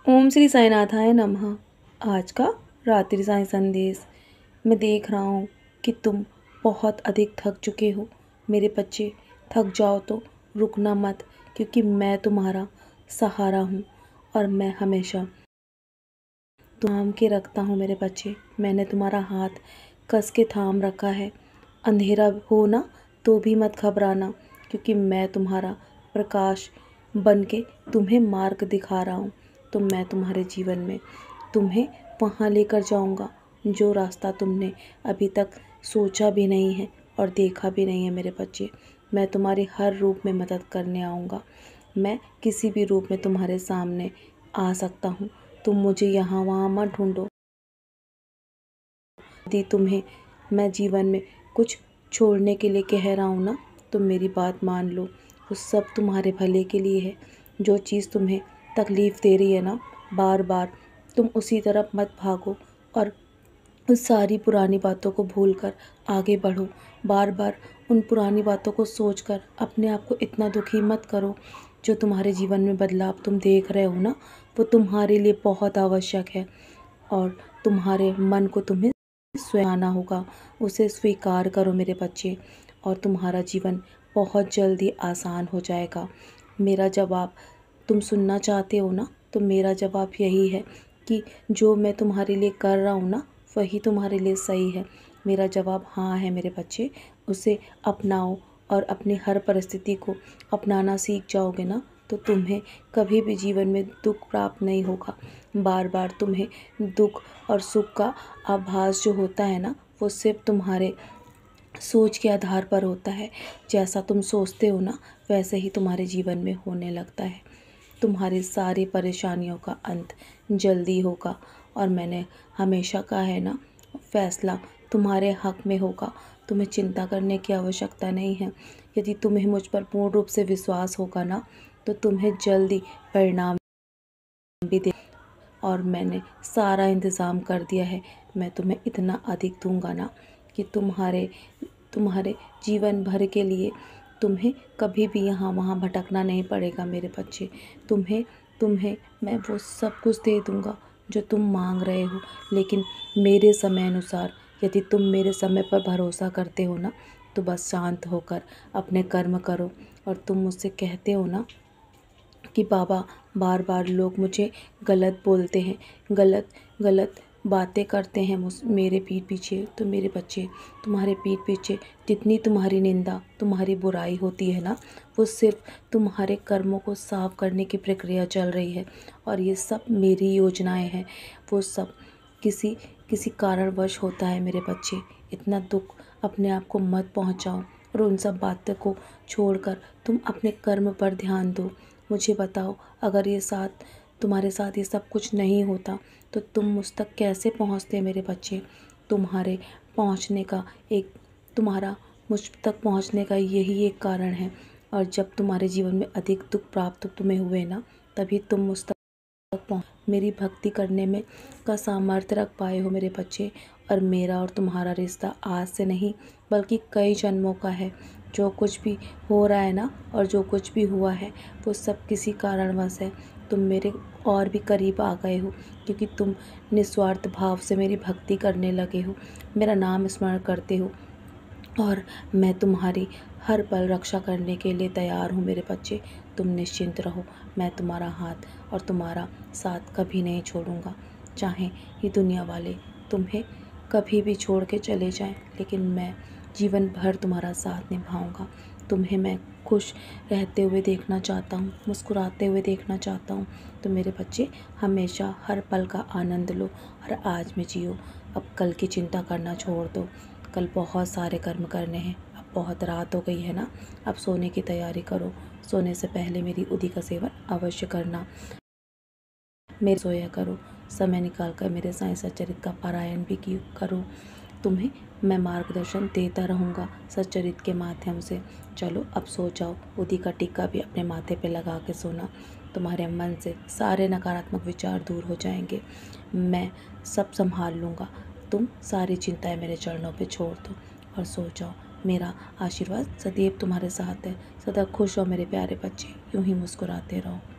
ओम श्री साईनाथाय नमः। आज का रात्रि साईं संदेश। मैं देख रहा हूँ कि तुम बहुत अधिक थक चुके हो मेरे बच्चे। थक जाओ तो रुकना मत, क्योंकि मैं तुम्हारा सहारा हूँ और मैं हमेशा थाम के रखता हूँ मेरे बच्चे। मैंने तुम्हारा हाथ कस के थाम रखा है। अंधेरा हो ना तो भी मत घबराना, क्योंकि मैं तुम्हारा प्रकाश बन के तुम्हें मार्ग दिखा रहा हूँ। तो मैं तुम्हारे जीवन में तुम्हें वहाँ लेकर जाऊँगा जो रास्ता तुमने अभी तक सोचा भी नहीं है और देखा भी नहीं है मेरे बच्चे। मैं तुम्हारे हर रूप में मदद करने आऊँगा। मैं किसी भी रूप में तुम्हारे सामने आ सकता हूँ। तुम मुझे यहाँ वहाँ मत ढूंढो। यदि तुम्हें मैं जीवन में कुछ छोड़ने के लिए कह रहा हूँ ना, तो मेरी बात मान लो। वो सब तुम्हारे भले के लिए है। जो चीज़ तुम्हें तकलीफ़ दे रही है ना, बार बार तुम उसी तरफ मत भागो और उस सारी पुरानी बातों को भूलकर आगे बढ़ो। बार बार उन पुरानी बातों को सोचकर अपने आप को इतना दुखी मत करो। जो तुम्हारे जीवन में बदलाव तुम देख रहे हो ना, वो तुम्हारे लिए बहुत आवश्यक है और तुम्हारे मन को तुम्हें स्वयं आना होगा। उसे स्वीकार करो मेरे बच्चे, और तुम्हारा जीवन बहुत जल्दी आसान हो जाएगा। मेरा जवाब तुम सुनना चाहते हो ना, तो मेरा जवाब यही है कि जो मैं तुम्हारे लिए कर रहा हूँ ना, वही तुम्हारे लिए सही है। मेरा जवाब हाँ है मेरे बच्चे। उसे अपनाओ और अपनी हर परिस्थिति को अपनाना सीख जाओगे ना, तो तुम्हें कभी भी जीवन में दुख प्राप्त नहीं होगा। बार बार तुम्हें दुख और सुख का आभास जो होता है ना, वो सिर्फ तुम्हारे सोच के आधार पर होता है। जैसा तुम सोचते हो ना, वैसे ही तुम्हारे जीवन में होने लगता है। तुम्हारी सारी परेशानियों का अंत जल्दी होगा, और मैंने हमेशा कहा है ना, फैसला तुम्हारे हक में होगा। तुम्हें चिंता करने की आवश्यकता नहीं है। यदि तुम्हें मुझ पर पूर्ण रूप से विश्वास होगा ना, तो तुम्हें जल्दी परिणाम भी दे। और मैंने सारा इंतज़ाम कर दिया है। मैं तुम्हें इतना अधिक दूंगा ना कि तुम्हारे तुम्हारे जीवन भर के लिए तुम्हें कभी भी यहाँ वहाँ भटकना नहीं पड़ेगा मेरे बच्चे। तुम्हें तुम्हें मैं वो सब कुछ दे दूँगा जो तुम मांग रहे हो, लेकिन मेरे समय अनुसार। यदि तुम मेरे समय पर भरोसा करते हो ना, तो बस शांत होकर अपने कर्म करो। और तुम मुझसे कहते हो ना कि बाबा, बार बार लोग मुझे गलत बोलते हैं, गलत गलत बातें करते हैं मेरे पीठ पीछे। तो मेरे बच्चे, तुम्हारे पीठ पीछे जितनी तुम्हारी निंदा, तुम्हारी बुराई होती है ना, वो सिर्फ तुम्हारे कर्मों को साफ करने की प्रक्रिया चल रही है। और ये सब मेरी योजनाएं हैं। वो सब किसी किसी कारणवश होता है मेरे बच्चे। इतना दुख अपने आप को मत पहुंचाओ और उन सब बातों को छोड़कर तुम अपने कर्म पर ध्यान दो। मुझे बताओ, अगर तुम्हारे साथ ये सब कुछ नहीं होता, तो तुम मुझ तक कैसे पहुँचते मेरे बच्चे। तुम्हारे पहुँचने का एक तुम्हारा मुझ तक पहुँचने का यही एक कारण है। और जब तुम्हारे जीवन में अधिक दुख प्राप्त तुम्हें हुए ना, तभी तुम मुझ तक मेरी भक्ति करने में का सामर्थ्य रख पाए हो मेरे बच्चे। और मेरा और तुम्हारा रिश्ता आज से नहीं, बल्कि कई जन्मों का है। जो कुछ भी हो रहा है ना, और जो कुछ भी हुआ है, वो सब किसी कारणवश है। तुम मेरे और भी करीब आ गए हो, क्योंकि तुम निस्वार्थ भाव से मेरी भक्ति करने लगे हो, मेरा नाम स्मरण करते हो। और मैं तुम्हारी हर पल रक्षा करने के लिए तैयार हूँ मेरे बच्चे। तुम निश्चिंत रहो। मैं तुम्हारा हाथ और तुम्हारा साथ कभी नहीं छोड़ूंगा। चाहे ये दुनिया वाले तुम्हें कभी भी छोड़ के चले जाएं, लेकिन मैं जीवन भर तुम्हारा साथ निभाऊंगा। तुम्हें मैं खुश रहते हुए देखना चाहता हूँ, मुस्कुराते हुए देखना चाहता हूँ। तो मेरे बच्चे, हमेशा हर पल का आनंद लो और आज में जियो। अब कल की चिंता करना छोड़ दो। कल बहुत सारे कर्म करने हैं। अब बहुत रात हो गई है ना, अब सोने की तैयारी करो। सोने से पहले मेरी उदी का सेवन अवश्य करना। मेरे सोया करो। समय निकाल कर मेरे साईं सच्चरित का पारायण भी करो। तुम्हें मैं मार्गदर्शन देता रहूँगा सच्चरित के माध्यम से। चलो अब सो जाओ। उदी का टीका भी अपने माथे पे लगा के सोना। तुम्हारे मन से सारे नकारात्मक विचार दूर हो जाएंगे। मैं सब संभाल लूँगा। तुम सारी चिंताएं मेरे चरणों पे छोड़ दो और सो जाओ। मेरा आशीर्वाद सदैव तुम्हारे साथ है। सदा खुश रहो मेरे प्यारे बच्चे। यूं ही मुस्कुराते रहो।